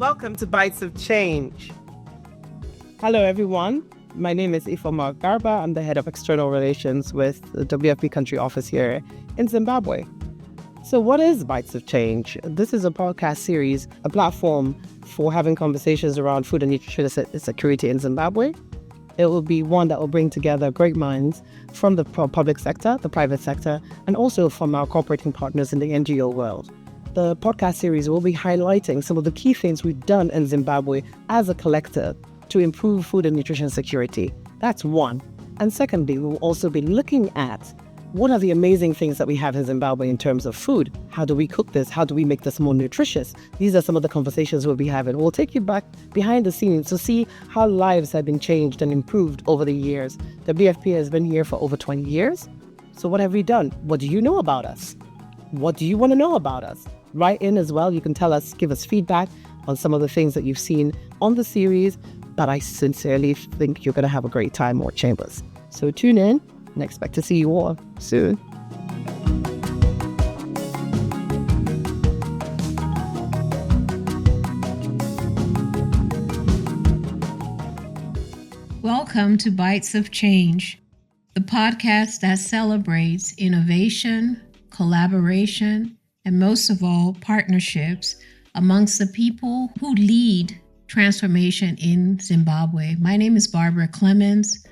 Welcome to Bites of Change. Hello, everyone. My name is Ifeoma Garba. I'm the head of external relations with the WFP country office here in Zimbabwe. So what is Bites of Change? This is a podcast series, a platform for having conversations around food and nutrition security in Zimbabwe. It will be one that will bring together great minds from the public sector, the private sector, and also from our cooperating partners in the NGO world. The podcast series will be highlighting some of the key things we've done in Zimbabwe as a collective to improve food and nutrition security. That's one. And secondly, we'll also be looking at what are the amazing things that we have in Zimbabwe in terms of food. How do we cook this? How do we make this more nutritious? These are some of the conversations we'll be having. We'll take you back behind the scenes to see how lives have been changed and improved over the years. WFP has been here for over 20 years. So what have we done? What do you know about us? What do you want to know about us? Write in as well. You can tell us, give us feedback on some of the things that you've seen on the series. But I sincerely think you're going to have a great time, More Chambers. So tune in and expect to see you all soon. Welcome to Bites of Change, the podcast that celebrates innovation, collaboration, and most of all, partnerships amongst the people who lead transformation in Zimbabwe. My name is Tulu Clemens.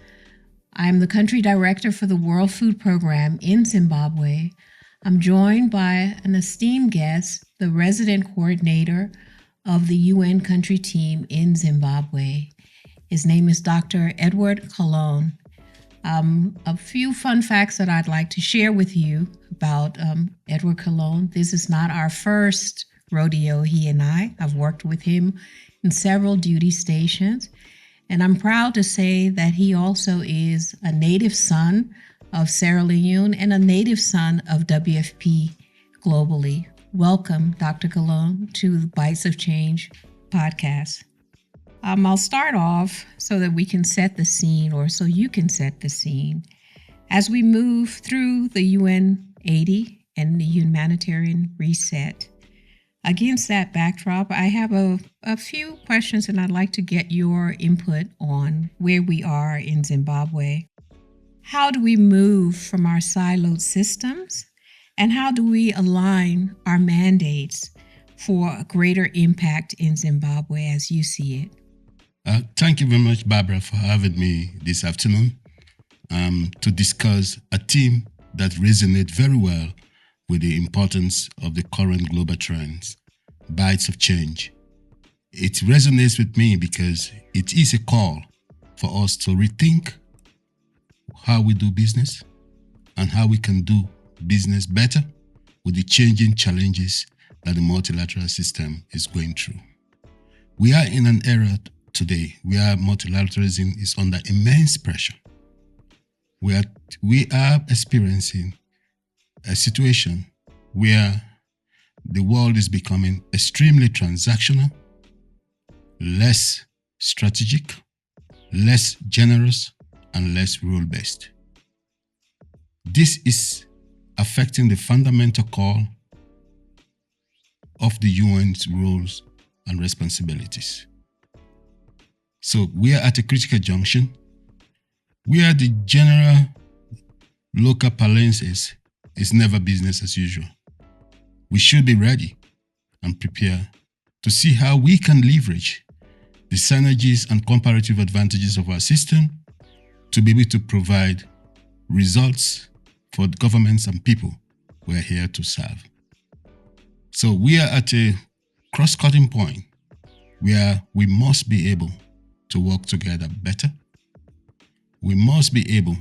I'm the country director for the World Food Program in Zimbabwe. I'm joined by an esteemed guest, the resident coordinator of the UN country team in Zimbabwe. His name is Dr. Edward Kallon. A few fun facts that I'd like to share with you about Edward Kallon. This is not our first rodeo, he and I. I've worked with him in several duty stations. And I'm proud to say that he also is a native son of Sierra Leone and a native son of WFP globally. Welcome, Dr. Kallon, to the Bites of Change podcast. I'll start off so that we can set the scene, or so you can set the scene. As we move through the UN 80 and the humanitarian reset, against that backdrop, I have a few questions, and I'd like to get your input on where we are in Zimbabwe. How do we move from our siloed systems, and how do we align our mandates for a greater impact in Zimbabwe as you see it? Thank you very much, Barbara, for having me this afternoon to discuss a theme that resonates very well with the importance of the current global trends, Bites of Change. It resonates with me because it is a call for us to rethink how we do business and how we can do business better with the changing challenges that the multilateral system is going through. We are in an era today where multilateralism is under immense pressure. We are experiencing a situation where the world is becoming extremely transactional, less strategic, less generous, and less rule-based. This is affecting the fundamental call of the UN's roles and responsibilities. So we are at a critical junction where the general local parlance is never business as usual. We should be ready and prepare to see how we can leverage the synergies and comparative advantages of our system to be able to provide results for governments and people we are here to serve. So we are at a cross-cutting point where we must be able to work together better. We must be able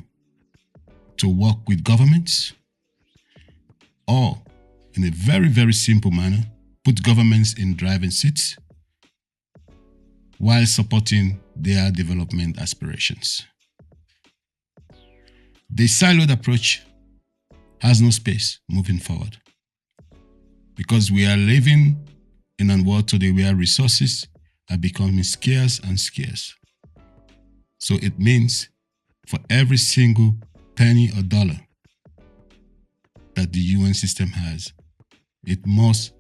to work with governments, or in a very, very simple manner, put governments in driving seats while supporting their development aspirations. The siloed approach has no space moving forward because we are living in a world today where resources are becoming scarce and scarce. So it means for every single penny or dollar that the UN system has, it must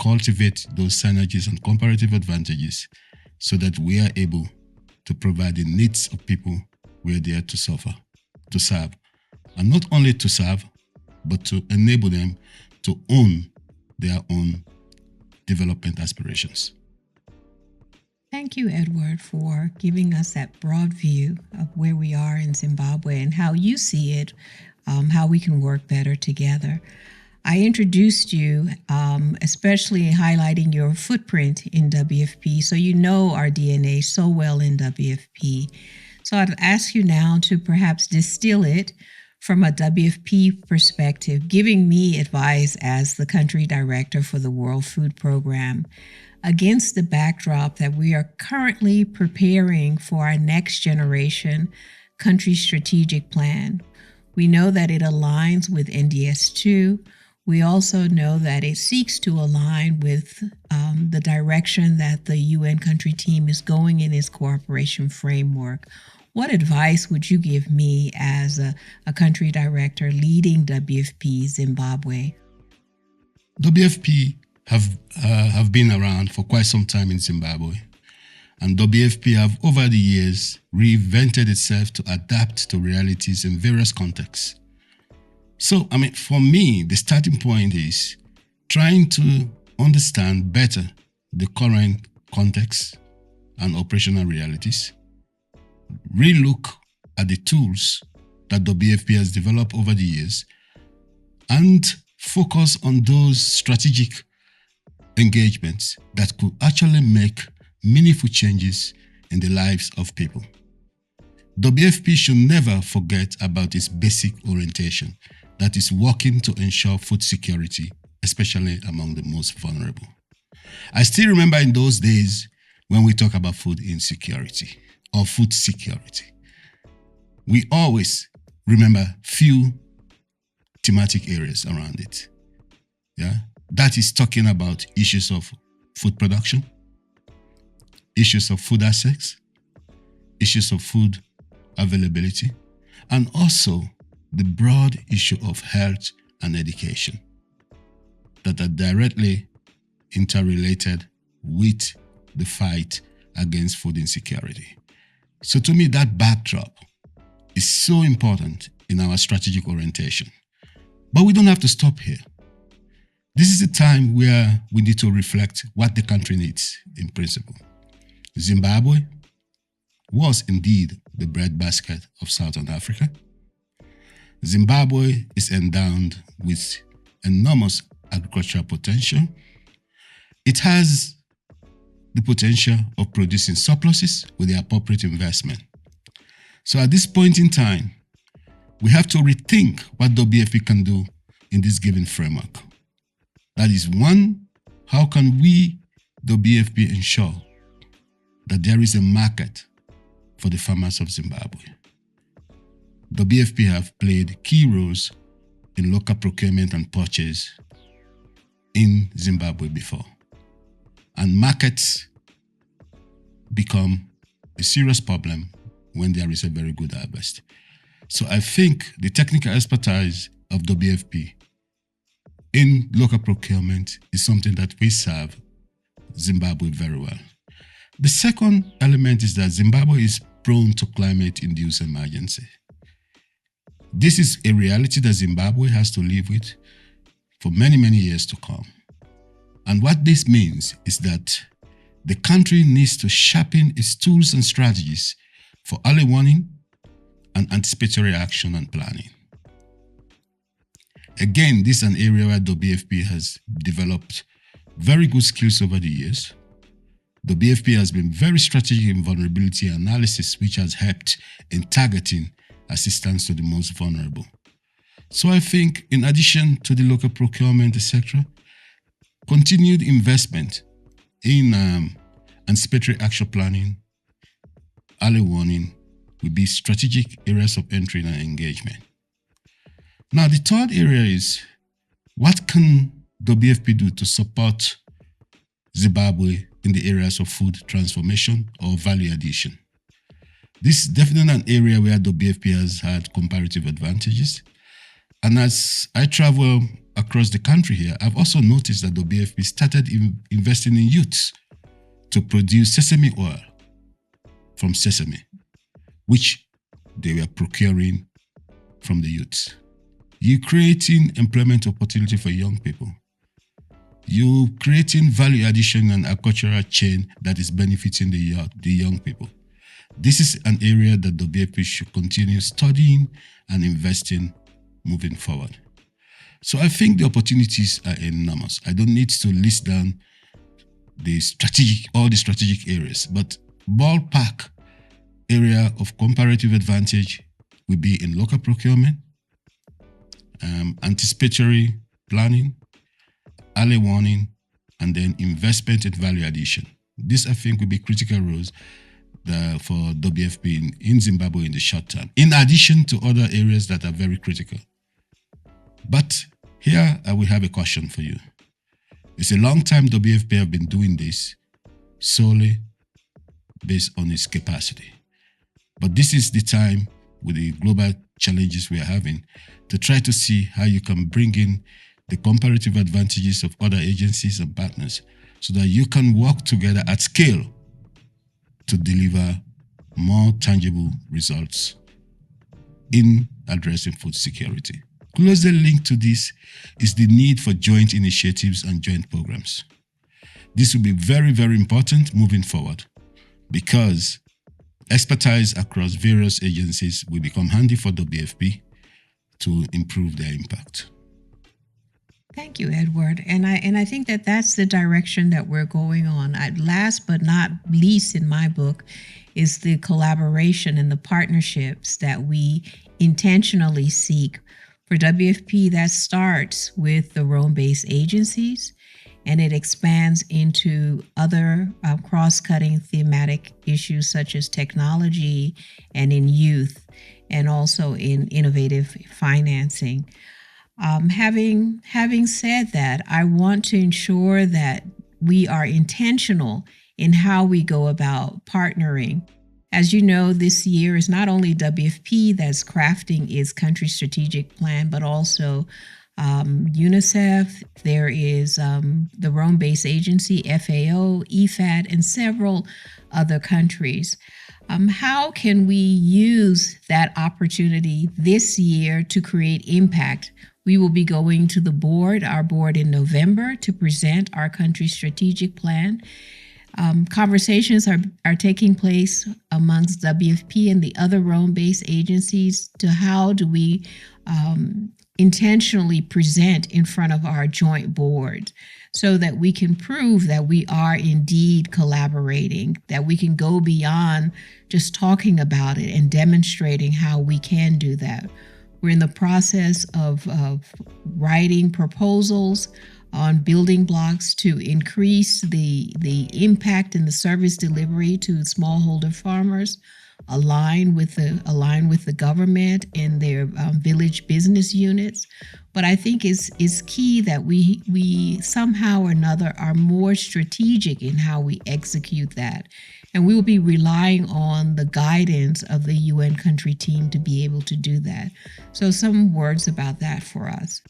cultivate those synergies and comparative advantages so that we are able to provide the needs of people we are there to serve. And not only to serve, but to enable them to own their own development aspirations. Thank you, Edward, for giving us that broad view of where we are in Zimbabwe and how you see it, how we can work better together. I introduced you, especially highlighting your footprint in WFP, so you know our DNA so well in WFP. So I'd ask you now to perhaps distill it from a WFP perspective, giving me advice as the country director for the World Food Program, against the backdrop that we are currently preparing for our next generation country strategic plan. We know that it aligns with NDS2. We also know that it seeks to align with the direction that the UN country team is going in its cooperation framework. What advice would you give me as a country director leading WFP Zimbabwe? WFP have been around for quite some time in Zimbabwe, and WFP have over the years reinvented itself to adapt to realities in various contexts. So, for me, the starting point is trying to understand better the current context and operational realities, relook at the tools that WFP has developed over the years, and focus on those strategic engagements that could actually make meaningful changes in the lives of people. WFP should never forget about its basic orientation, that is working to ensure food security, especially among the most vulnerable. I still remember in those days when we talk about food insecurity or food security, we always remember few thematic areas around it. Yeah, that is talking about issues of food production, issues of food access, issues of food availability, and also the broad issue of health and education that are directly interrelated with the fight against food insecurity. So to me, that backdrop is so important in our strategic orientation. But we don't have to stop here. This is a time where we need to reflect what the country needs in principle. Zimbabwe was indeed the breadbasket of Southern Africa. Zimbabwe is endowed with enormous agricultural potential. It has the potential of producing surpluses with the appropriate investment. So at this point in time, we have to rethink what WFP can do in this given framework. That is, one, how can we, WFP, ensure that there is a market for the farmers of Zimbabwe? WFP have played key roles in local procurement and purchase in Zimbabwe before. And markets become a serious problem when there is a very good harvest. So I think the technical expertise of WFP in local procurement is something that we serve Zimbabwe very well. The second element is that Zimbabwe is prone to climate-induced emergency. This is a reality that Zimbabwe has to live with for many, many years to come. And what this means is that the country needs to sharpen its tools and strategies for early warning and anticipatory action and planning. Again, this is an area where WFP has developed very good skills over the years. WFP has been very strategic in vulnerability analysis, which has helped in targeting assistance to the most vulnerable. So I think in addition to the local procurement, etc., continued investment in anticipatory action planning, early warning, will be strategic areas of entry and engagement. Now, the third area is, what can WFP do to support Zimbabwe in the areas of food transformation or value addition? This is definitely an area where WFP has had comparative advantages. And as I travel across the country here, I've also noticed that the WFP started investing in youths to produce sesame oil from sesame, which they were procuring from the youths. You creating employment opportunity for young people. You creating value addition and agricultural chain that is benefiting the young people. This is an area that the WFP should continue studying and investing moving forward. So I think the opportunities are enormous. I don't need to list down all the strategic areas, but ballpark area of comparative advantage will be in local procurement, anticipatory planning, early warning, and then investment and value addition. This, I think, will be critical roles for WFP in Zimbabwe in the short term, in addition to other areas that are very critical. But here I will have a question for you. It's a long time WFP have been doing this solely based on its capacity. But this is the time with the global challenges we are having to try to see how you can bring in the comparative advantages of other agencies and partners so that you can work together at scale to deliver more tangible results in addressing food security. Closely linked to this is the need for joint initiatives and joint programs. This will be very, very important moving forward because expertise across various agencies will become handy for WFP to improve their impact. Thank you, Edward. And I think that that's the direction that we're going on. Last but not least in my book is the collaboration and the partnerships that we intentionally seek. For WFP, that starts with the Rome-based agencies, and it expands into other cross-cutting thematic issues such as technology and in youth, and also in innovative financing. Having said that, I want to ensure that we are intentional in how we go about partnering. As you know, this year is not only WFP that's crafting its country strategic plan, but also UNICEF. There is the Rome-based agency, FAO, EFAT, and several other countries. How can we use that opportunity this year to create impact? We will be going to our board in November to present our country's strategic plan. Conversations are taking place amongst WFP and the other Rome-based agencies to how do we intentionally present in front of our joint board so that we can prove that we are indeed collaborating, that we can go beyond just talking about it and demonstrating how we can do that. We're in the process of writing proposals on building blocks to increase the impact and the service delivery to smallholder farmers, align with the government and their village business units. But I think it's key that we somehow or another are more strategic in how we execute that. And we will be relying on the guidance of the UN country team to be able to do that. So some words about that for us.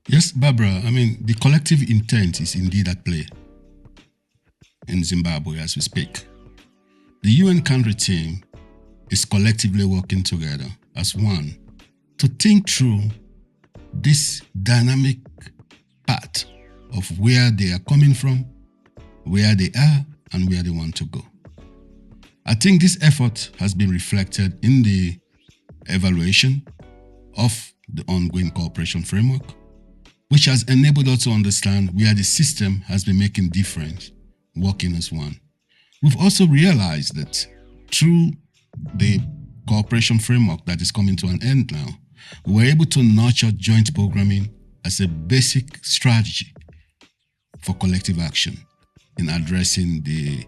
Yes, Barbara, the collective intent is indeed at play in Zimbabwe as we speak. The UN country team is collectively working together as one to think through this dynamic path of where they are coming from, where they are, and where they want to go. I think this effort has been reflected in the evaluation of the ongoing cooperation framework, which has enabled us to understand where the system has been making difference, working as one. We've also realized that through the cooperation framework that is coming to an end now, we were able to nurture joint programming as a basic strategy for collective action in addressing the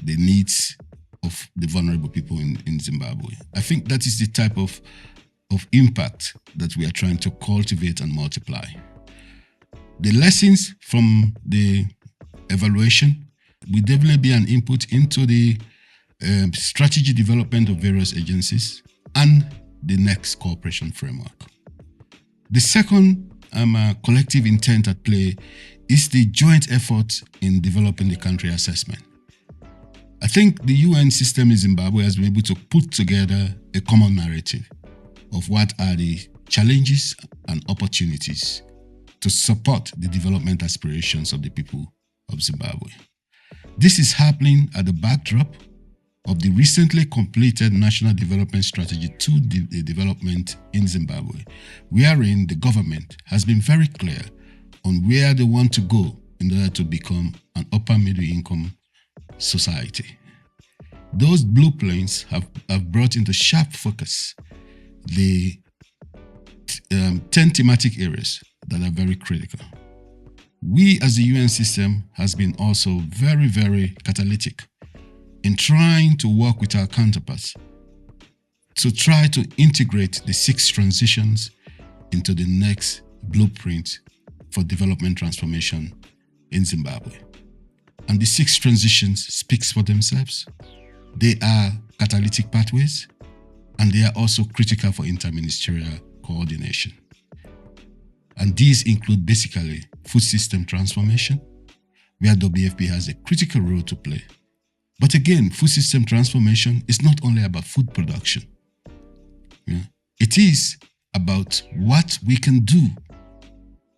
needs of the vulnerable people in Zimbabwe. I think that is the type of impact that we are trying to cultivate and multiply. The lessons from the evaluation will definitely be an input into the strategy development of various agencies and the next cooperation framework. The second collective intent at play is the joint effort in developing the country assessment. I think the UN system in Zimbabwe has been able to put together a common narrative of what are the challenges and opportunities to support the development aspirations of the people of Zimbabwe. This is happening at the backdrop of the recently completed National Development Strategy to the development in Zimbabwe, wherein the government has been very clear on where they want to go in order to become an upper middle income society. Those blueprints have brought into sharp focus the 10 thematic areas that are very critical. We as the UN system has been also very, very catalytic in trying to work with our counterparts to try to integrate the 6 transitions into the next blueprint for development transformation in Zimbabwe. And the 6 transitions speaks for themselves. They are catalytic pathways, and they are also critical for interministerial coordination. And these include basically food system transformation, where WFP has a critical role to play. But again, food system transformation is not only about food production. It is about what we can do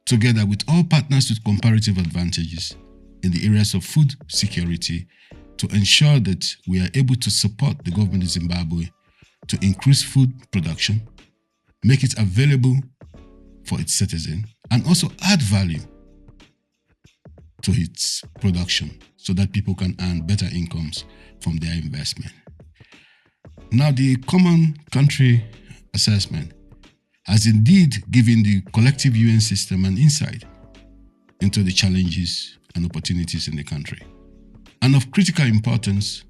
together with all partners with comparative advantages in the areas of food security to ensure that we are able to support the government of Zimbabwe to increase food production, make it available for its citizens, and also add value to its production so that people can earn better incomes from their investment. Now, the Common Country Assessment has indeed given the collective UN system an insight into the challenges and opportunities in the country. And of critical importance,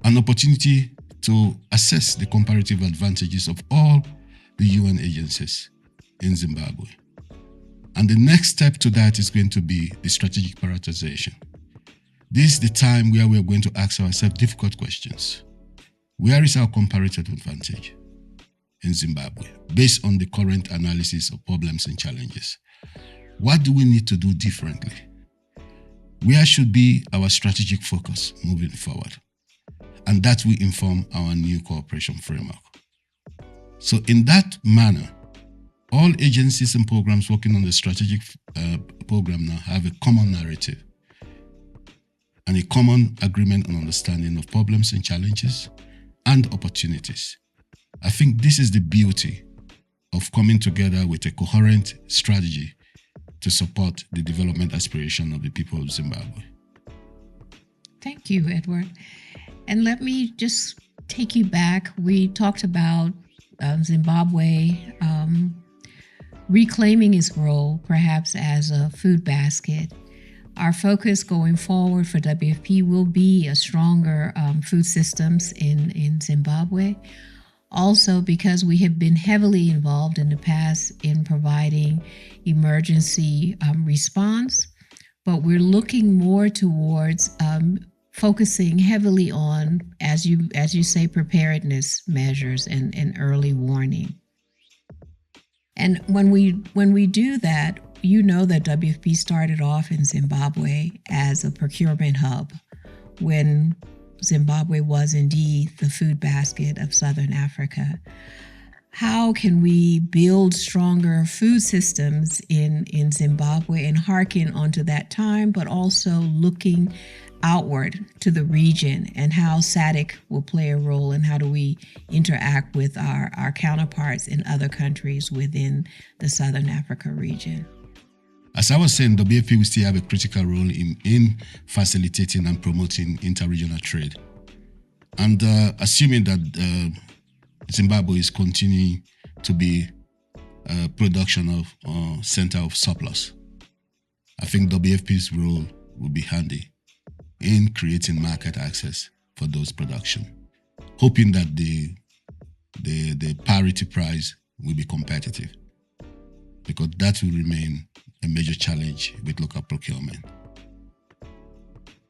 an opportunity to assess the comparative advantages of all the UN agencies in Zimbabwe. And the next step to that is going to be the strategic prioritization. This is the time where we are going to ask ourselves difficult questions. Where is our comparative advantage in Zimbabwe based on the current analysis of problems and challenges? What do we need to do differently? Where should be our strategic focus moving forward? And that will inform our new cooperation framework. So in that manner, all agencies and programs working on the strategic program now have a common narrative and a common agreement and understanding of problems and challenges and opportunities. I think this is the beauty of coming together with a coherent strategy to support the development aspiration of the people of Zimbabwe. Thank you, Edward. And let me just take you back. We talked about Zimbabwe reclaiming its role, perhaps as a food basket. Our focus going forward for WFP will be a stronger food systems in Zimbabwe. Also, because we have been heavily involved in the past in providing emergency response, but we're looking more towards focusing heavily on, as you say, preparedness measures and early warning. And when we do that, you know that WFP started off in Zimbabwe as a procurement hub when Zimbabwe was indeed the food basket of Southern Africa. How can we build stronger food systems in Zimbabwe and hearken onto that time, but also looking outward to the region and how SADC will play a role and how do we interact with our counterparts in other countries within the Southern Africa region? As I was saying, WFP will still have a critical role in facilitating and promoting interregional trade. And assuming that Zimbabwe is continuing to be a production of center of surplus, I think WFP's role will be handy in creating market access for those production, hoping that the parity price will be competitive, because that will remain a major challenge with local procurement.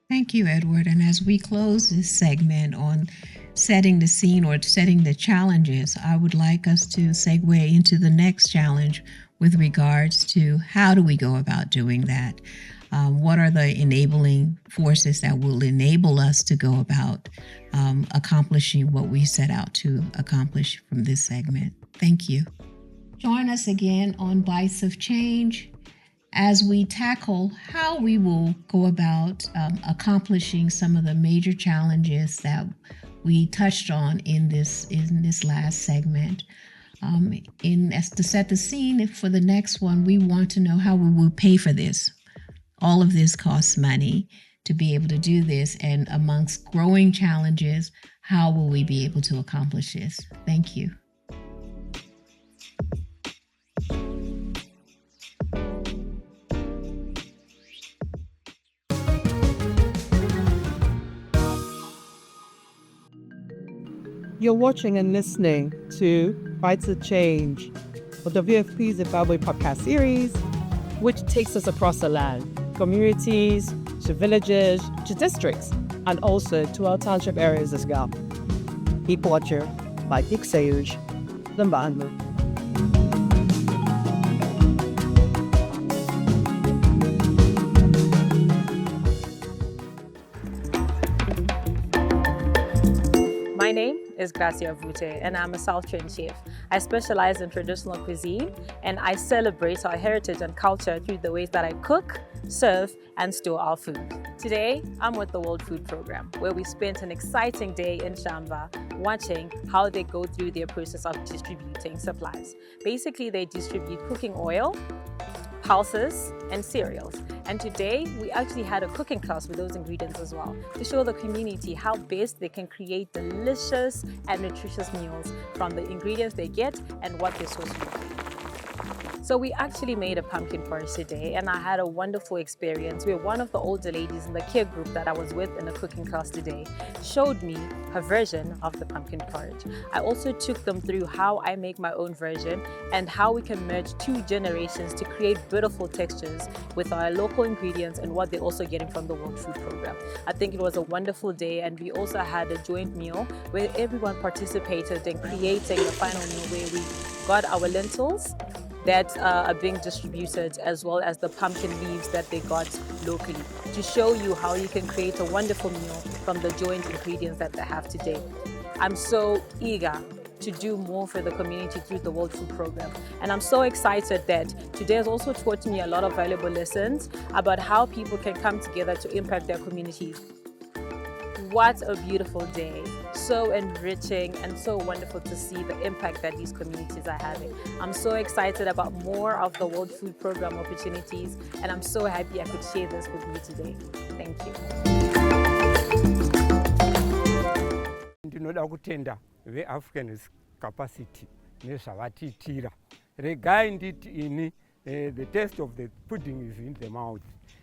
Thank you, Edward. And as we close this segment on setting the scene or setting the challenges, I would like us to segue into the next challenge, with regards to how do we go about doing that? What are the enabling forces that will enable us to go about accomplishing what we set out to accomplish from this segment? Thank you. Join us again on Bites of Change as we tackle how we will go about accomplishing some of the major challenges that we touched on in this last segment. As to set the scene for the next one, we want to know how we will pay for this. All of this costs money to be able to do this, and amongst growing challenges, how will we be able to accomplish this? Thank you. You're watching and listening to Bites of Change, the WFP Zimbabwe podcast series, which takes us across the land, communities, to villages, to districts, and also to our township areas as well. Keep watching by Ikseuj, Zimbabwe. My name is Gracia Vute, and I'm a South Trained chef. I specialize in traditional cuisine, and I celebrate our heritage and culture through the ways that I cook, serve, and store our food. Today, I'm with the World Food Program, where we spent an exciting day in Shamba watching how they go through their process of distributing supplies. Basically, they distribute cooking oil, pulses, and cereals. And today, we actually had a cooking class with those ingredients as well, to show the community how best they can create delicious and nutritious meals from the ingredients they get and what they're sourced from. So we actually made a pumpkin porridge today, and I had a wonderful experience where one of the older ladies in the care group that I was with in the cooking class today showed me her version of the pumpkin porridge. I also took them through how I make my own version and how we can merge two generations to create beautiful textures with our local ingredients and what they're also getting from the World Food Program. I think it was a wonderful day, and we also had a joint meal where everyone participated in creating the final meal, where we got our lentils that are being distributed, as well as the pumpkin leaves that they got locally, to show you how you can create a wonderful meal from the joint ingredients that they have today. I'm so eager to do more for the community through the World Food Program. And I'm so excited that today has also taught me a lot of valuable lessons about how people can come together to impact their communities. What a beautiful day. So enriching and so wonderful to see the impact that these communities are having. I'm so excited about more of the World Food Program opportunities, and I'm so happy I could share this with you today. Thank you. Ndinoda kutenda ve-Africanist capacity nezvavatiitira. Regai nditi ini, the taste of the pudding is in the mouth.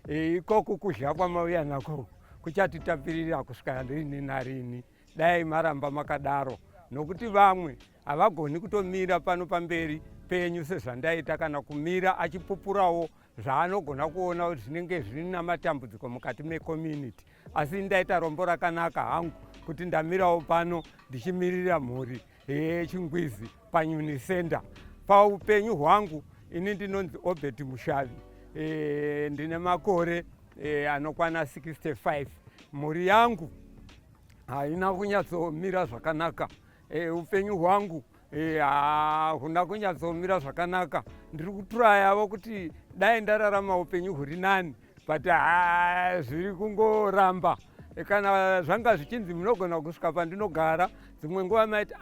Ikoko kudya kwamauya nako kuchatitapirira kusvika rini narini. Dai maramba makadaro, nokuti vamwe havagoni kutomira pano pamberi penyu sezvandaita, kana kumira achipupurawo zvaanogona kuona kuti zvinenge zvina matambudziko mukati mecommunity. Asi ndaita rombo rakanaka hangu kuti ndamirawo pano ndichimirira mhuri yechingwizi panyunisenda. Paupenyu hwangu ini ndinonzi Obert Mushavi, ndine makore anokwana 65. Mhuri yangu haina kunyatsomira zvakanaka. Upenyu hwangu huna kunyatsomira zvakanaka. Ndiri kuturayavo kuti dai ndararama upenyu huri nani, but zviri kungoramba. Kana zvanga zvichinzi munogona kusvika pandinogara, dzimwe nguva maiti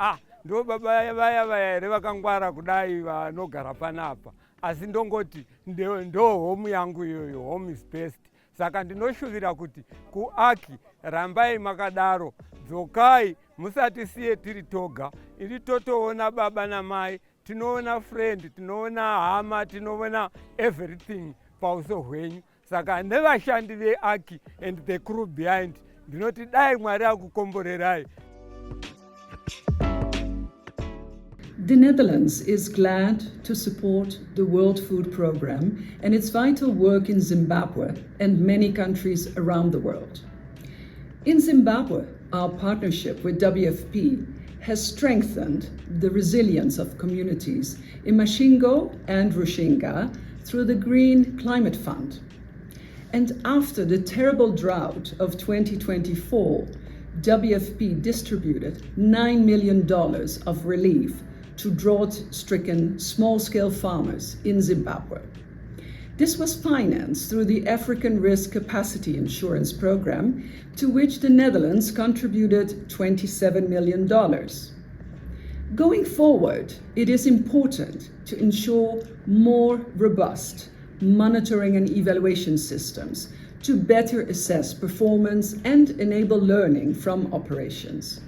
ndo baba vaya here vakangwara kudai vanogara panapa. Asi ndongoti ndo home yangu iyoyo, home is best. Saka ndinoshuvira kuti kuaki rambai makadaro, dzokai musatisiye tiri toga. Iri totoona baba namai, tinoona friend, tinoona hama, tinoona everything pauso hwenyu. Saka nevashandi veaki and the crew behind, ndinoti dai Mwari akukomborerai. The Netherlands is glad to support the World Food Program and its vital work in Zimbabwe and many countries around the world. In Zimbabwe, our partnership with WFP has strengthened the resilience of communities in Mashingo and Rushinga through the Green Climate Fund. And after the terrible drought of 2024, WFP distributed $9 million of relief to drought-stricken small-scale farmers in Zimbabwe. This was financed through the African Risk Capacity Insurance Program, to which the Netherlands contributed $27 million. Going forward, it is important to ensure more robust monitoring and evaluation systems to better assess performance and enable learning from operations.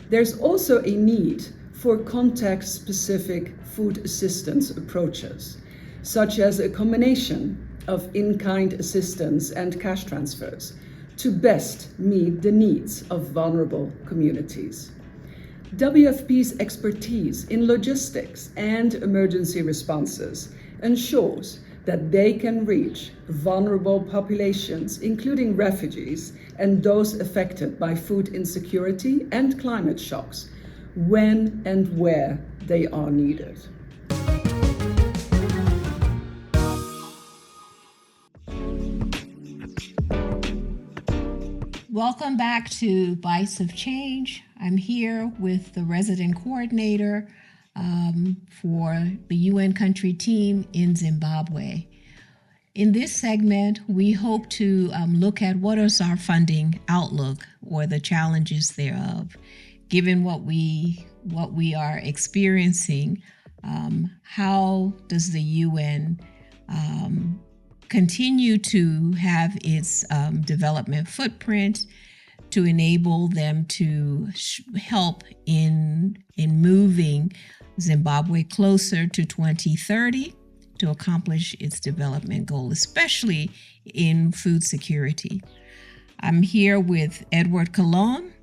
There's also a need for context-specific food assistance approaches, such as a combination of in-kind assistance and cash transfers to best meet the needs of vulnerable communities. WFP's expertise in logistics and emergency responses ensures that they can reach vulnerable populations, including refugees and those affected by food insecurity and climate shocks, when and where they are needed. Welcome back to Bites of Change. I'm here with the resident coordinator for the UN country team in Zimbabwe. In this segment, we hope to look at what is our funding outlook or the challenges thereof. Given what we are experiencing, how does the UN continue to have its development footprint to enable them to help in moving Zimbabwe closer to 2030 to accomplish its development goal, especially in food security. I'm here with Edward Kallon.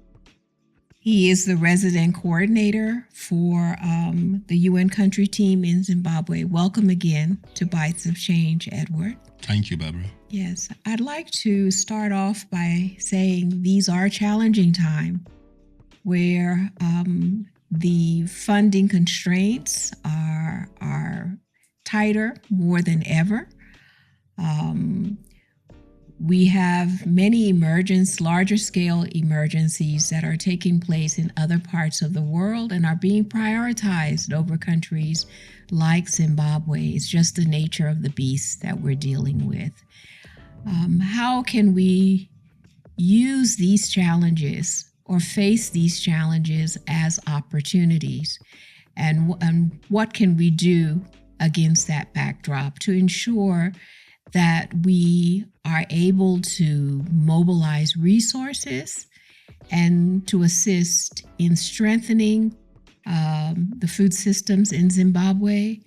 He is the resident coordinator for the UN country team in Zimbabwe. Welcome again to Bites of Change, Edward. Thank you, Barbara. Yes, I'd like to start off by saying these are challenging times where the funding constraints are tighter more than ever. We have many larger scale emergencies that are taking place in other parts of the world and are being prioritized over countries like Zimbabwe. It's just the nature of the beast that we're dealing with. How can we use these challenges or face these challenges as opportunities? And what can we do against that backdrop to ensure that we are able to mobilize resources and to assist in strengthening the food systems in Zimbabwe,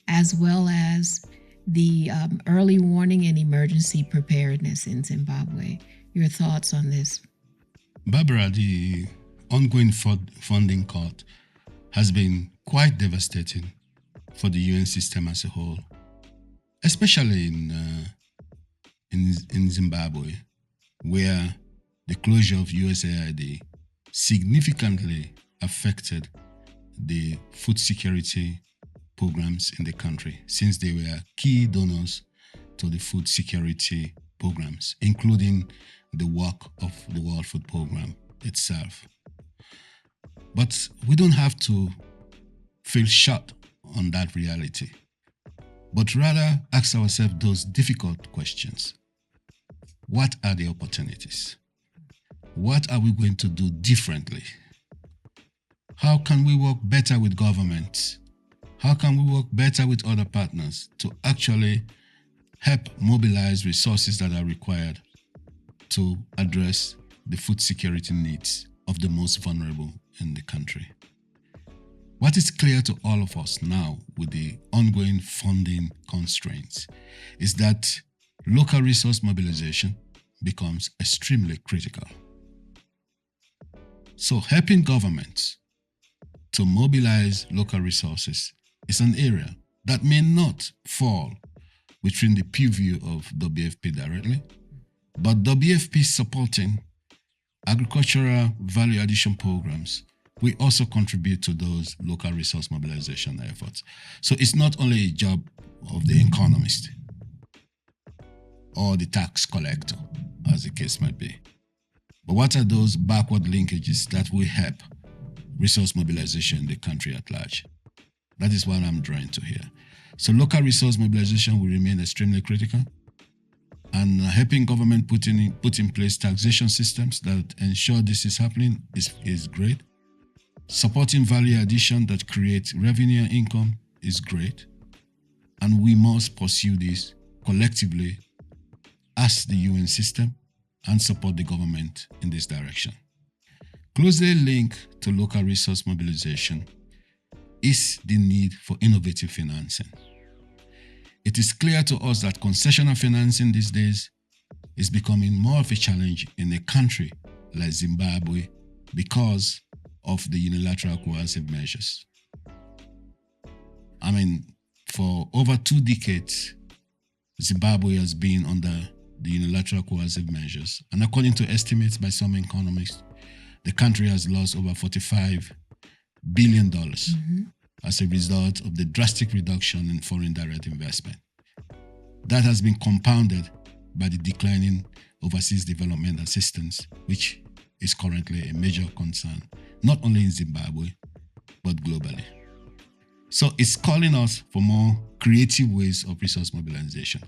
as well as the early warning and emergency preparedness in Zimbabwe? Your thoughts on this? Barbara, the ongoing funding cut has been quite devastating for the UN system as a whole, especially in Zimbabwe, where the closure of USAID significantly affected the food security programs in the country, since they were key donors to the food security programs, including the work of the World Food Program itself. But we don't have to feel shocked on that reality, but rather ask ourselves those difficult questions. What are the opportunities? What are we going to do differently? How can we work better with governments? How can we work better with other partners to actually help mobilize resources that are required to address the food security needs of the most vulnerable in the country? What is clear to all of us now with the ongoing funding constraints is that local resource mobilization becomes extremely critical. So helping governments to mobilize local resources is an area that may not fall within the purview of WFP directly, but WFP supporting agricultural value addition programs we also contribute to those local resource mobilization efforts. So it's not only a job of the economist or the tax collector, as the case might be. But what are those backward linkages that will help resource mobilization in the country at large? That is what I'm drawing to here. So local resource mobilization will remain extremely critical, and helping government put in place taxation systems that ensure this is happening is great. Supporting value addition that creates revenue and income is great. And we must pursue this collectively as the UN system and support the government in this direction. Closely linked to local resource mobilization is the need for innovative financing. It is clear to us that concessional financing these days is becoming more of a challenge in a country like Zimbabwe because of the unilateral coercive measures. I mean, for over 2 decades, Zimbabwe has been under the unilateral coercive measures, and according to estimates by some economists, the country has lost over $45 billion as a result of the drastic reduction in foreign direct investment. That has been compounded by the declining overseas development assistance, which is currently a major concern, not only in Zimbabwe, but globally. So it's calling us for more creative ways of resource mobilization.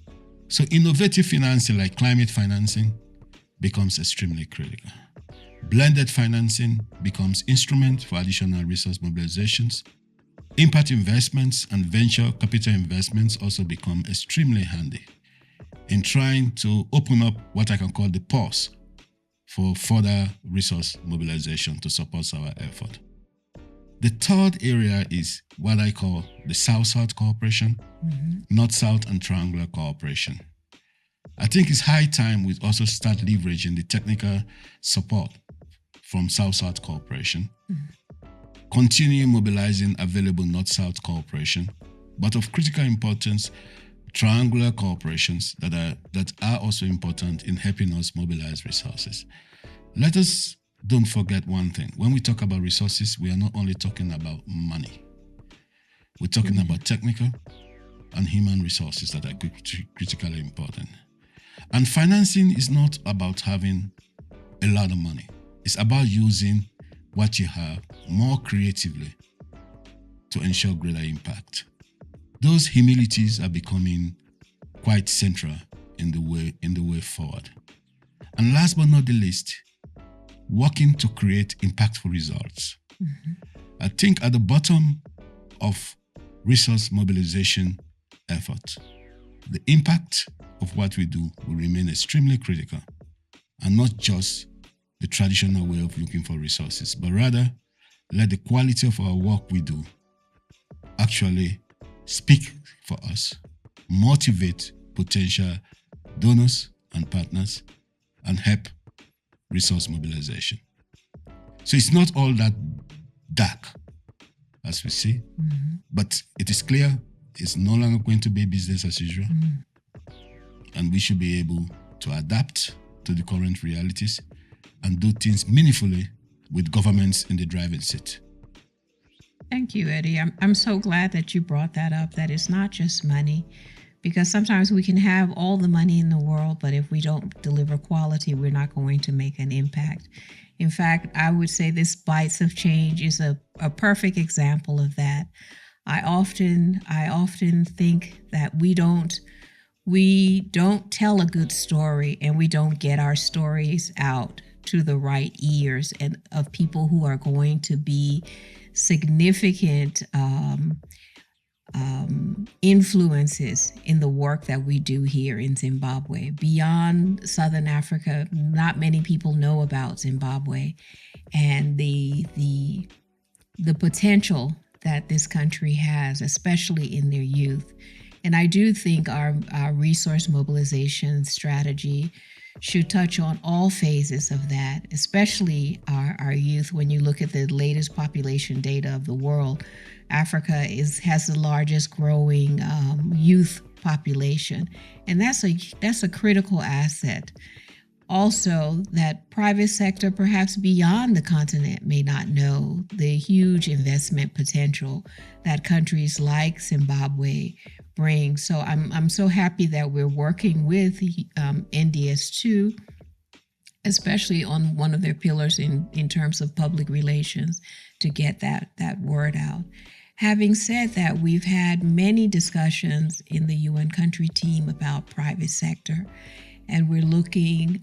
So innovative financing like climate financing becomes extremely critical. Blended financing becomes instrument for additional resource mobilizations. Impact investments and venture capital investments also become extremely handy in trying to open up what I can call the pause for further resource mobilization to support our effort. The third area is what I call the South-South cooperation, North-South and triangular cooperation. I think it's high time we also start leveraging the technical support from South-South cooperation, continue mobilizing available North-South cooperation, but of critical importance, triangular cooperations that are also important in helping us mobilize resources. Let us don't forget one thing. When we talk about resources, we are not only talking about money. We're talking about technical and human resources that are critically important. And financing is not about having a lot of money. It's about using what you have more creatively to ensure greater impact. Those humilities are becoming quite central in the way forward. And last but not the least, working to create impactful results. I think at the bottom of resource mobilization efforts, the impact of what we do will remain extremely critical, and not just the traditional way of looking for resources, but rather let the quality of our work we do actually speak for us, motivate potential donors and partners, and help resource mobilization. So it's not all that dark as we see, but it is clear it's no longer going to be business as usual. And we should be able to adapt to the current realities and do things meaningfully with governments in the driving seat. Thank you, Eddie. I'm so glad that you brought that up, that it's not just money, because sometimes we can have all the money in the world, but if we don't deliver quality, we're not going to make an impact. In fact, I would say this Bites of Change is a perfect example of that. I often think that we don't tell a good story, and we don't get our stories out to the right ears and of people who are going to be significant influences in the work that we do here in Zimbabwe. Beyond Southern Africa, not many people know about Zimbabwe and the potential that this country has, especially in their youth. And I do think our resource mobilization strategy should touch on all phases of that, especially our youth. When you look at the latest population data of the world, Africa has the largest growing youth population, and that's a critical asset. Also, that private sector, perhaps beyond the continent, may not know the huge investment potential that countries like Zimbabwe bring. So I'm so happy that we're working with NDS2, especially on one of their pillars in terms of public relations, to get that word out. Having said that, we've had many discussions in the UN country team about private sector, and we're looking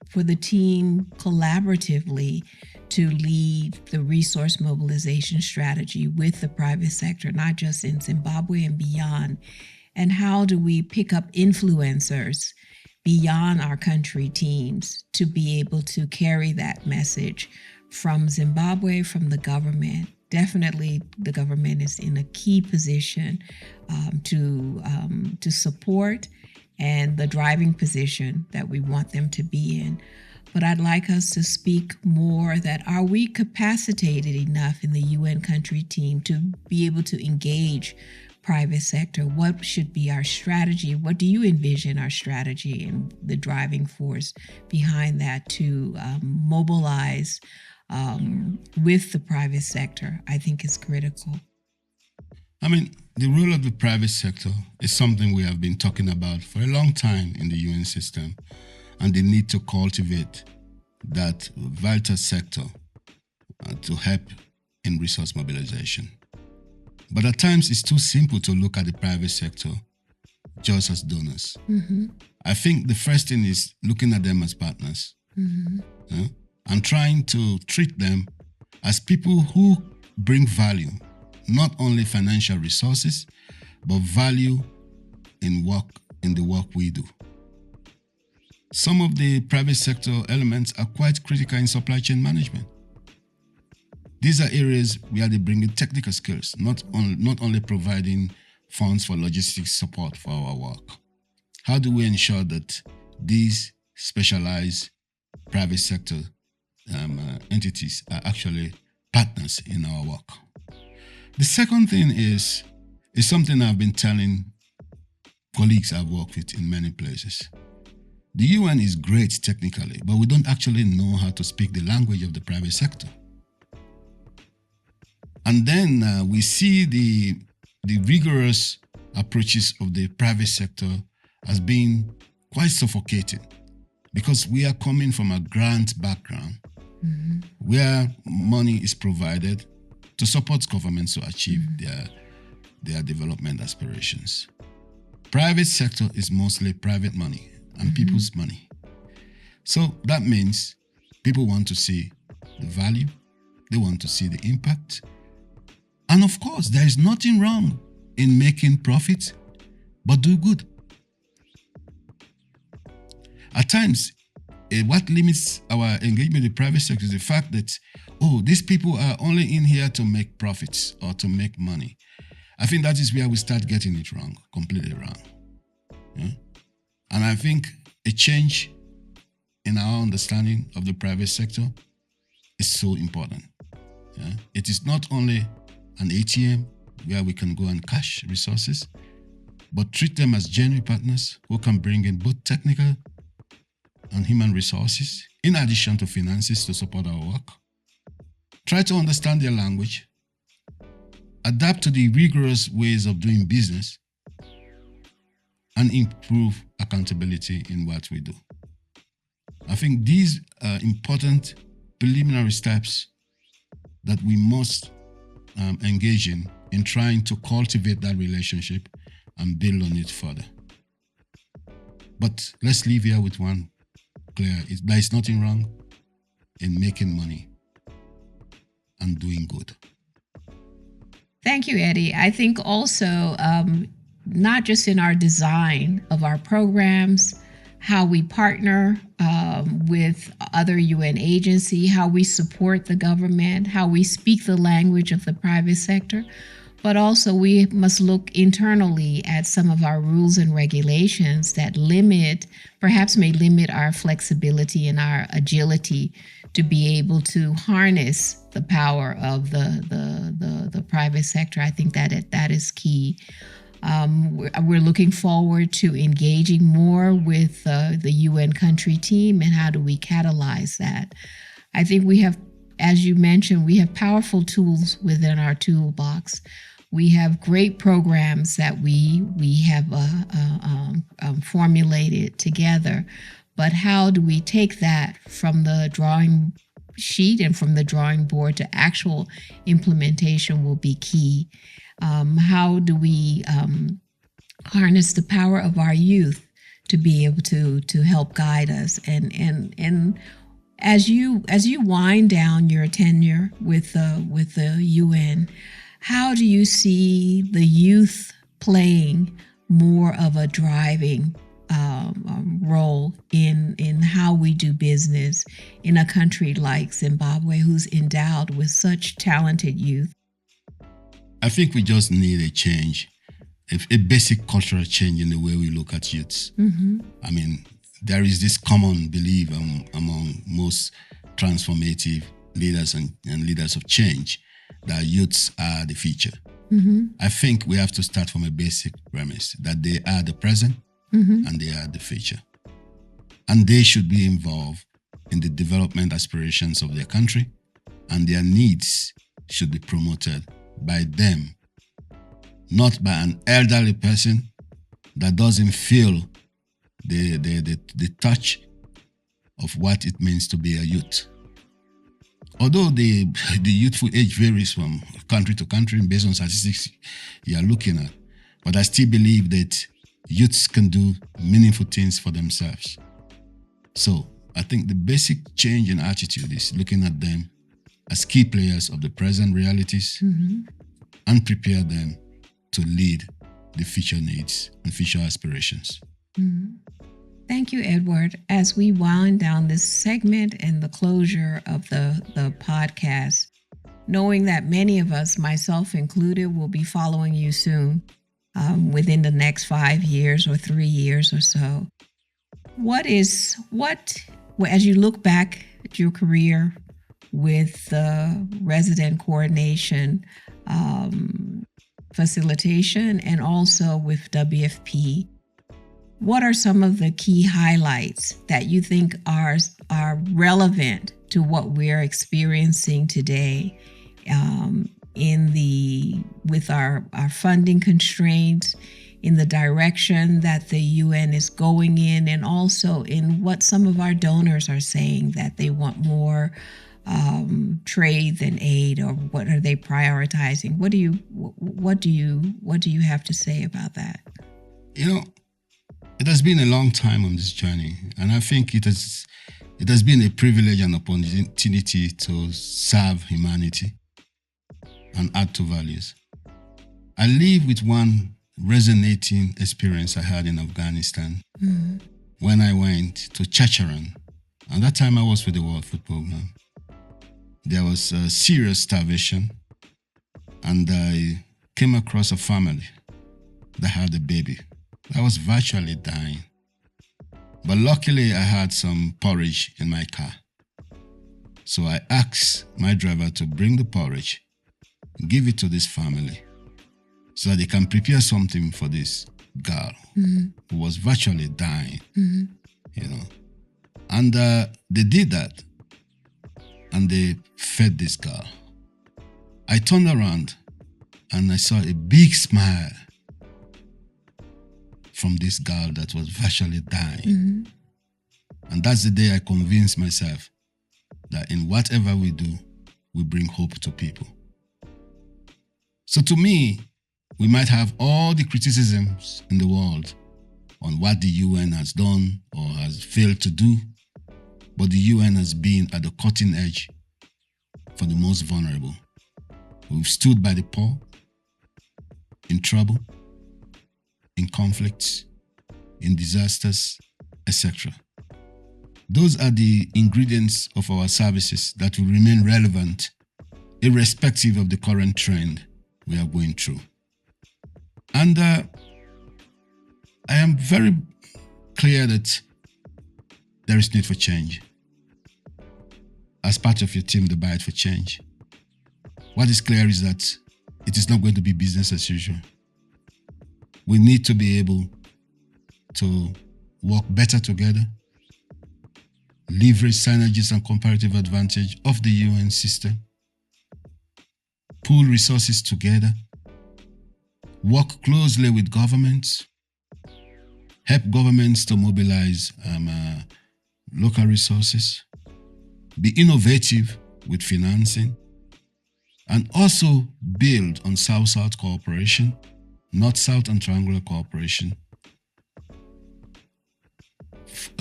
for the team collaboratively to lead the resource mobilization strategy with the private sector, not just in Zimbabwe and beyond. And how do we pick up influencers beyond our country teams to be able to carry that message from Zimbabwe, from the government? Definitely, the government is in a key position to support, and the driving position that we want them to be in. But I'd like us to speak more that, are we capacitated enough in the UN country team to be able to engage private sector? What should be our strategy? What do you envision our strategy and the driving force behind that to mobilize with the private sector? I think is critical. I mean, the role of the private sector is something we have been talking about for a long time in the UN system, and the need to cultivate that vital sector to help in resource mobilization. But at times, it's too simple to look at the private sector just as donors. Mm-hmm. I think the first thing is looking at them as partners, and trying to treat them as people who bring value, not only financial resources, but value in the work we do. Some of the private sector elements are quite critical in supply chain management. These are areas where they bring in technical skills, not only providing funds for logistics support for our work. How do we ensure that these specialized private sector entities are actually partners in our work? The second thing is something I've been telling colleagues I've worked with in many places. The UN is great technically, but we don't actually know how to speak the language of the private sector. And then we see the rigorous approaches of the private sector as being quite suffocating, because we are coming from a grant background where money is provided to support governments to achieve their development aspirations. Private sector is mostly private money and people's money. So that means people want to see the value, they want to see the impact. And of course, there is nothing wrong in making profit, but do good. At times, what limits our engagement with the private sector is the fact that, these people are only in here to make profits or to make money. I think that is where we start getting it wrong, completely wrong. Yeah? And I think a change in our understanding of the private sector is so important. Yeah? It is not only an ATM where we can go and cash resources, but treat them as genuine partners who can bring in both technical and human resources, in addition to finances to support our work. Try to understand their language, adapt to the rigorous ways of doing business, and improve accountability in what we do. I think these are important preliminary steps that we must engage in trying to cultivate that relationship and build on it further. But let's leave here with one clear: there is nothing wrong in making money and doing good. Thank you, Eddie. I think also not just in our design of our programs, how we partner with other UN agencies, how we support the government, how we speak the language of the private sector, but also we must look internally at some of our rules and regulations that perhaps may limit our flexibility and our agility to be able to harness the power of the private sector. I think that is key. We're looking forward to engaging more with the UN country team, and how do we catalyze that? I think we have, as you mentioned, we have powerful tools within our toolbox. We have great programs that we have formulated together, but how do we take that from the drawing sheet and from the drawing board to actual implementation will be key. How do we harness the power of our youth to be able to help guide us? And as you wind down your tenure with the UN, how do you see the youth playing more of a driving role in how we do business in a country like Zimbabwe, who's endowed with such talented youth? I think we just need a change, a basic cultural change in the way we look at youths. Mm-hmm. I mean, there is this common belief among most transformative leaders and leaders of change that youths are the future. Mm-hmm. I think we have to start from a basic premise that they are the present Mm-hmm. and they are the future. And they should be involved in the development aspirations of their country, and their needs should be promoted by them, not by an elderly person that doesn't feel the touch of what it means to be a youth. Although the youthful age varies from country to country based on statistics you are looking at, but I still believe that youths can do meaningful things for themselves. So I think the basic change in attitude is looking at them as key players of the present realities Mm-hmm. and prepare them to lead the future needs and future aspirations. Mm-hmm. Thank you, Edward. As we wind down this segment and the closure of the podcast, knowing that many of us, myself included, will be following you soon, within the next 5 years or 3 years or so, as you look back at your career with resident coordination, facilitation, and also with WFP, what are some of the key highlights that you think are relevant to what we're experiencing today with our funding constraints, in the direction that the UN is going in, and also in what some of our donors are saying, that they want more trade than aid, or what are they prioritizing? What do you have to say about that? It has been a long time on this journey, and I think it has been a privilege and opportunity to serve humanity and add to values. I live with one resonating experience I had in Afghanistan Mm-hmm. when I went to Chacharan. And that time I was with the World Food Program. There was serious starvation, and I came across a family that had a baby that was virtually dying. But luckily I had some porridge in my car. So I asked my driver to bring the porridge, give it to this family, so that they can prepare something for this girl Mm-hmm. who was virtually dying, Mm-hmm. And they did that, and they fed this girl. I turned around and I saw a big smile from this girl that was virtually dying. Mm-hmm. And that's the day I convinced myself that in whatever we do, we bring hope to people. So to me, we might have all the criticisms in the world on what the UN has done or has failed to do, but the UN has been at the cutting edge for the most vulnerable. We've stood by the poor, in trouble, in conflicts, in disasters, etc. Those are the ingredients of our services that will remain relevant irrespective of the current trend we are going through. And I am very clear that there is need for change. As part of your team, the Bite for Change, what is clear is that it is not going to be business as usual. We need to be able to work better together, leverage synergies and comparative advantage of the UN system, pool resources together, work closely with governments, help governments to mobilize local resources, be innovative with financing, and also build on South-South cooperation, North-South and triangular cooperation.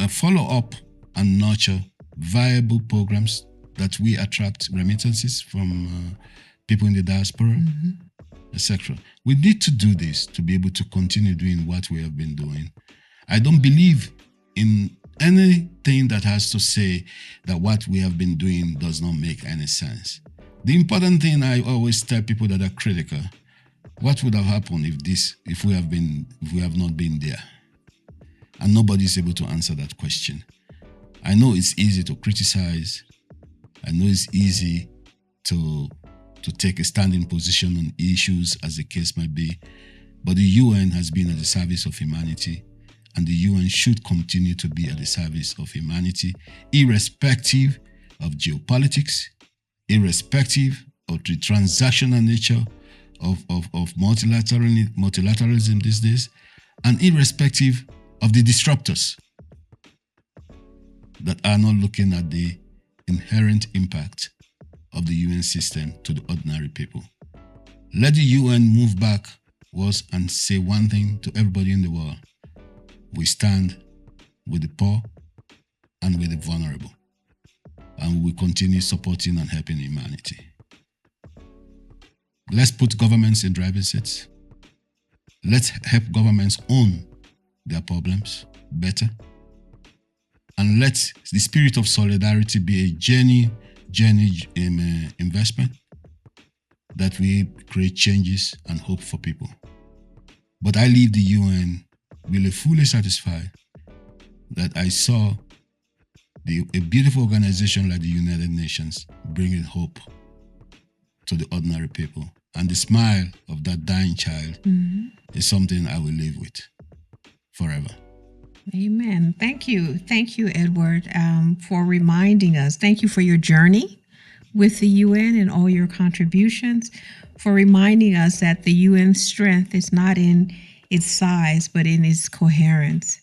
Follow up and nurture viable programs that we attract remittances from people in the diaspora, etc. We need to do this to be able to continue doing what we have been doing. I don't believe in anything that has to say that what we have been doing does not make any sense. The important thing I always tell people that are critical, what would have happened if we have not been there? And nobody is able to answer that question. I know it's easy to criticize. I know it's easy to take a standing position on issues as the case might be. But the UN has been at the service of humanity, and the UN should continue to be at the service of humanity, irrespective of geopolitics, irrespective of the transactional nature of multilateralism these days, and irrespective of the disruptors that are not looking at the inherent impact of the UN system to the ordinary people. Let the UN move backwards and say one thing to everybody in the world. We stand with the poor and with the vulnerable, and we will continue supporting and helping humanity. Let's put governments in driver's seats. Let's help governments own their problems better. And let the spirit of solidarity be a genuine investment that we create changes and hope for people. But I leave the UN really fully satisfied that I saw a beautiful organization like the United Nations bringing hope to the ordinary people. And the smile of that dying child is something I will live with forever. Amen. Thank you. Thank you, Edward, for reminding us. Thank you for your journey with the UN and all your contributions, for reminding us that the UN's strength is not in its size, but in its coherence.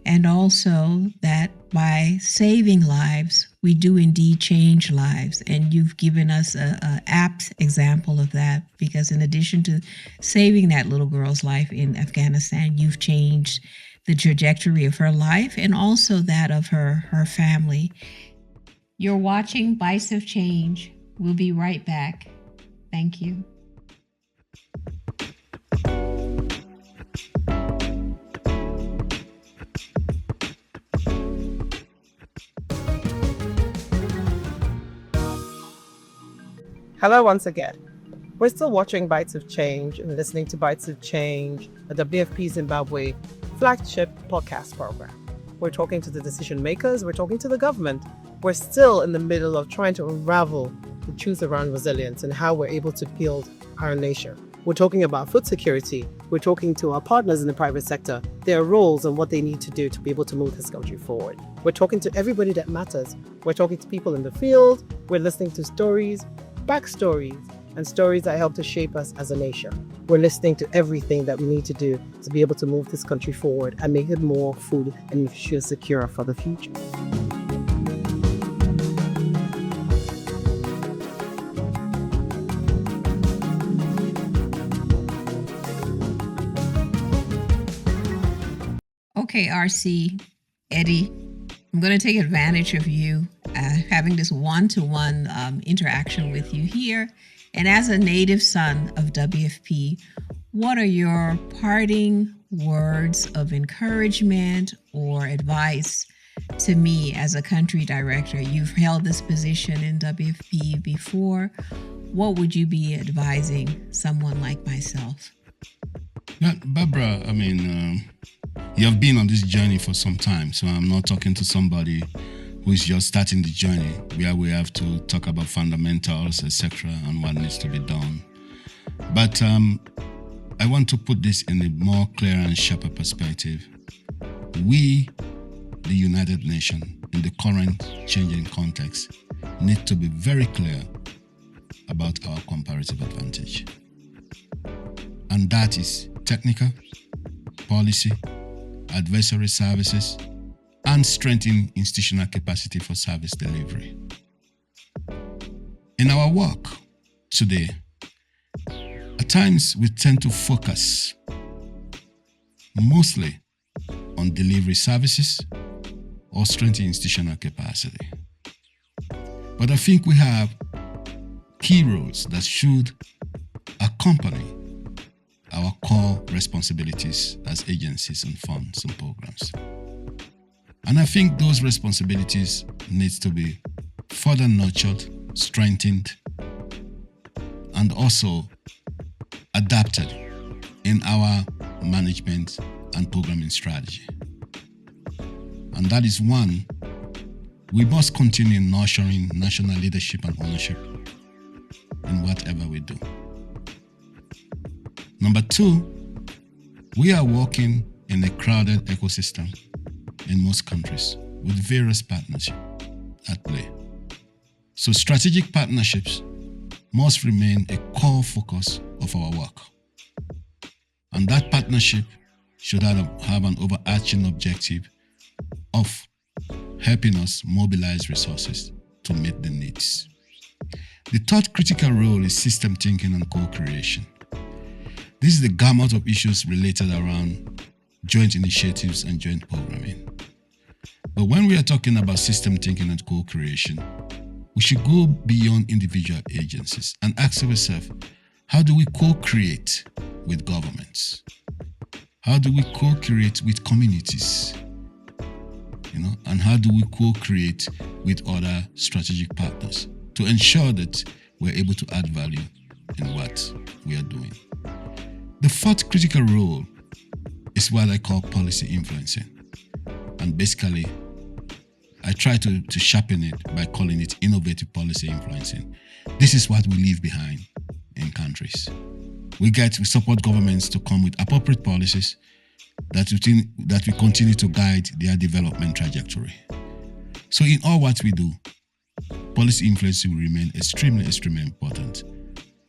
And also that by saving lives, we do indeed change lives. And you've given us an apt example of that, because in addition to saving that little girl's life in Afghanistan, you've changed the trajectory of her life and also that of her family. You're watching Bites of Change. We'll be right back. Thank you. Hello once again. We're still watching Bites of Change and listening to Bites of Change, a WFP Zimbabwe flagship podcast program. We're talking to the decision makers, we're talking to the government. We're still in the middle of trying to unravel the truth around resilience and how we're able to build our nation. We're talking about food security. We're talking to our partners in the private sector, their roles and what they need to do to be able to move this country forward. We're talking to everybody that matters. We're talking to people in the field. We're listening to stories, backstories, and stories that help to shape us as a nation. We're listening to everything that we need to do to be able to move this country forward and make it more food and nutrition secure for the future. Okay, RC, Eddie, I'm going to take advantage of you having this one-to-one interaction with you here. And as a native son of WFP, what are your parting words of encouragement or advice to me as a country director? You've held this position in WFP before. What would you be advising someone like myself? Yeah, Barbara, I mean, you have been on this journey for some time, so I'm not talking to somebody who is just starting the journey, where we have to talk about fundamentals, etc., and what needs to be done. But I want to put this in a more clear and sharper perspective. We, the United Nations, in the current changing context, need to be very clear about our comparative advantage. And that is technical, policy, advisory services, and strengthening institutional capacity for service delivery. In our work today, at times we tend to focus mostly on delivery services or strengthening institutional capacity. But I think we have key roles that should accompany our core responsibilities as agencies and funds and programs. And I think those responsibilities need to be further nurtured, strengthened, and also adapted in our management and programming strategy. And that is one, we must continue nurturing national leadership and ownership in whatever we do. Number two, we are working in a crowded ecosystem in most countries with various partnerships at play. So strategic partnerships must remain a core focus of our work. And that partnership should have an overarching objective of helping us mobilize resources to meet the needs. The third critical role is system thinking and co-creation. This is the gamut of issues related around joint initiatives and joint programming. But when we are talking about system thinking and co-creation, we should go beyond individual agencies and ask ourselves, how do we co-create with governments? How do we co-create with communities? And how do we co-create with other strategic partners to ensure that we're able to add value in what we are doing? The fourth critical role is what I call policy influencing. And basically, I try to sharpen it by calling it innovative policy influencing. This is what we leave behind in countries. We support governments to come with appropriate policies that we continue to guide their development trajectory. So in all what we do, policy influence will remain extremely, extremely important.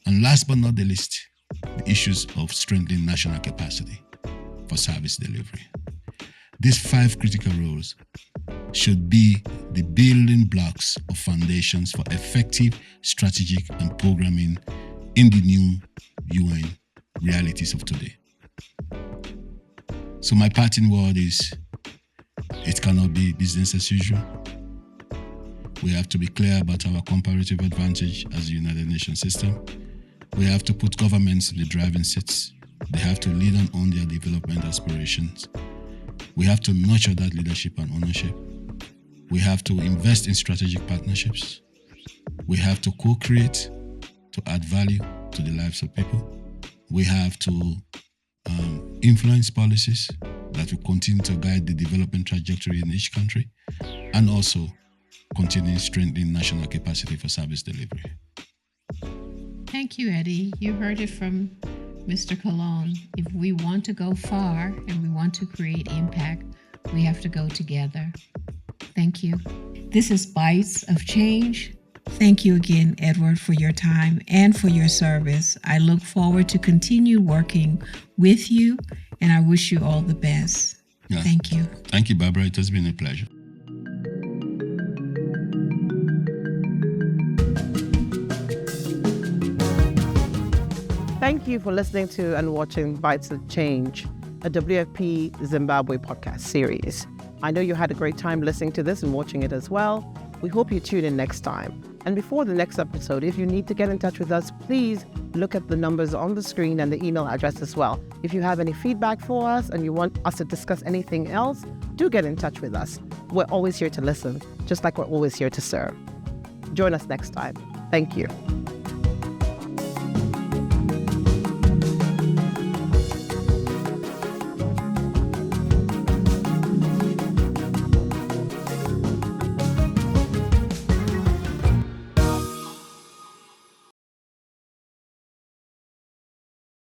And last but not the least, the issues of strengthening national capacity for service delivery. These 5 critical roles should be the building blocks of foundations for effective strategic and programming in the new UN realities of today. So my parting word is, it cannot be business as usual. We have to be clear about our comparative advantage as a United Nations system. We have to put governments in the driving seats. They have to lead and own their development aspirations. We have to nurture that leadership and ownership. We have to invest in strategic partnerships. We have to co-create to add value to the lives of people. We have to influence policies that will continue to guide the development trajectory in each country, and also continue strengthening national capacity for service delivery. Thank you, Eddie. You heard it from Mr. Kallon. If we want to go far and we want to create impact, we have to go together. Thank you. This is Bites of Change. Thank you again, Edward, for your time and for your service. I look forward to continue working with you, and I wish you all the best. Yeah. Thank you. Thank you, Barbara. It has been a pleasure. Thank you for listening to and watching Bites of Change, a WFP Zimbabwe podcast series. I know you had a great time listening to this and watching it as well. We hope you tune in next time. And before the next episode, if you need to get in touch with us, please look at the numbers on the screen and the email address as well. If you have any feedback for us and you want us to discuss anything else, do get in touch with us. We're always here to listen, just like we're always here to serve. Join us next time. Thank you.